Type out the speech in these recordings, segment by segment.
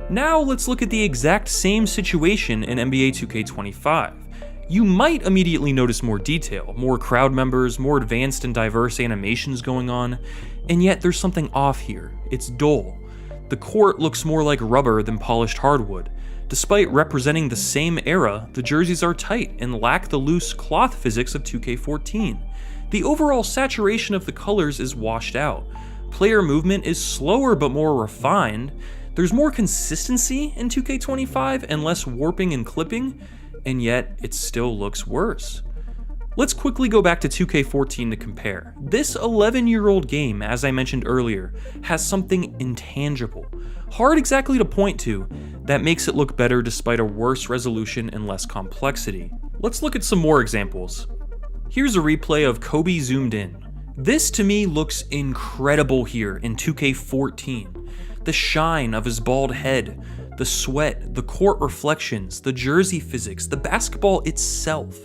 Now let's look at the exact same situation in NBA 2K25. You might immediately notice more detail, more crowd members, more advanced and diverse animations going on, and yet there's something off here. It's dull. The court looks more like rubber than polished hardwood. Despite representing the same era, the jerseys are tight and lack the loose cloth physics of 2K14. The overall saturation of the colors is washed out. Player movement is slower but more refined. There's more consistency in 2K25 and less warping and clipping, and yet it still looks worse. Let's quickly go back to 2K14 to compare. This 11-year-old game, as I mentioned earlier, has something intangible, hard exactly to point to, that makes it look better despite a worse resolution and less complexity. Let's look at some more examples. Here's a replay of Kobe zoomed in. This to me looks incredible here in 2K14. The shine of his bald head, the sweat, the court reflections, the jersey physics, the basketball itself.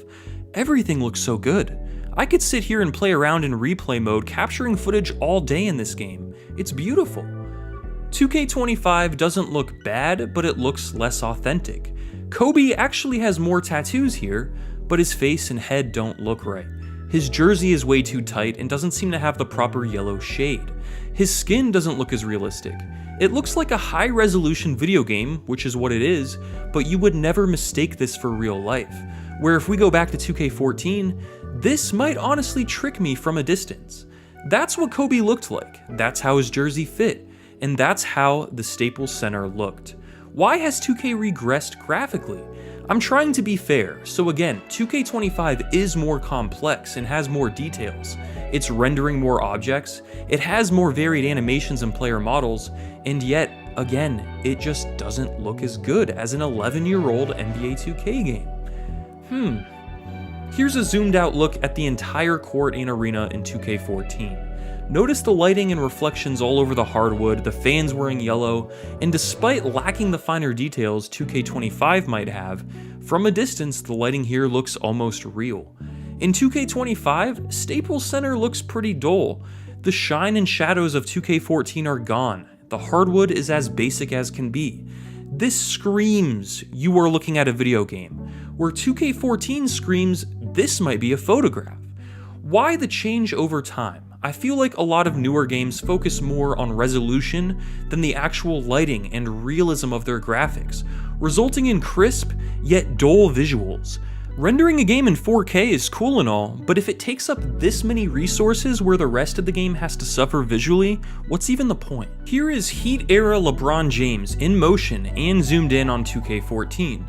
Everything looks so good. I could sit here and play around in replay mode, capturing footage all day in this game. It's beautiful. 2K25 doesn't look bad, but it looks less authentic. Kobe actually has more tattoos here, but his face and head don't look right. His jersey is way too tight and doesn't seem to have the proper yellow shade. His skin doesn't look as realistic. It looks like a high-resolution video game, which is what it is, but you would never mistake this for real life. Where if we go back to 2K14, this might honestly trick me from a distance. That's what Kobe looked like, that's how his jersey fit, and that's how the Staples Center looked. Why has 2K regressed graphically? I'm trying to be fair, so again, 2K25 is more complex and has more details. It's rendering more objects, it has more varied animations and player models, and yet, again, it just doesn't look as good as an 11-year-old NBA 2K game. Here's a zoomed out look at the entire court and arena in 2K14. Notice the lighting and reflections all over the hardwood, the fans wearing yellow, and despite lacking the finer details 2K25 might have, from a distance the lighting here looks almost real. In 2K25, Staples Center looks pretty dull. The shine and shadows of 2K14 are gone. The hardwood is as basic as can be. This screams you are looking at a video game, where 2K14 screams this might be a photograph. Why the change over time? I feel like a lot of newer games focus more on resolution than the actual lighting and realism of their graphics, resulting in crisp yet dull visuals. Rendering a game in 4K is cool and all, but if it takes up this many resources where the rest of the game has to suffer visually, what's even the point? Here is Heat-era LeBron James in motion and zoomed in on 2K14.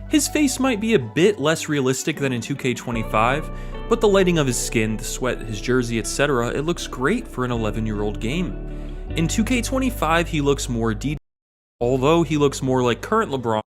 His face might be a bit less realistic than in 2K25, but the lighting of his skin, the sweat, his jersey, etc., it looks great for an 11-year-old game. In 2K25, he looks more detailed, although he looks more like current LeBron.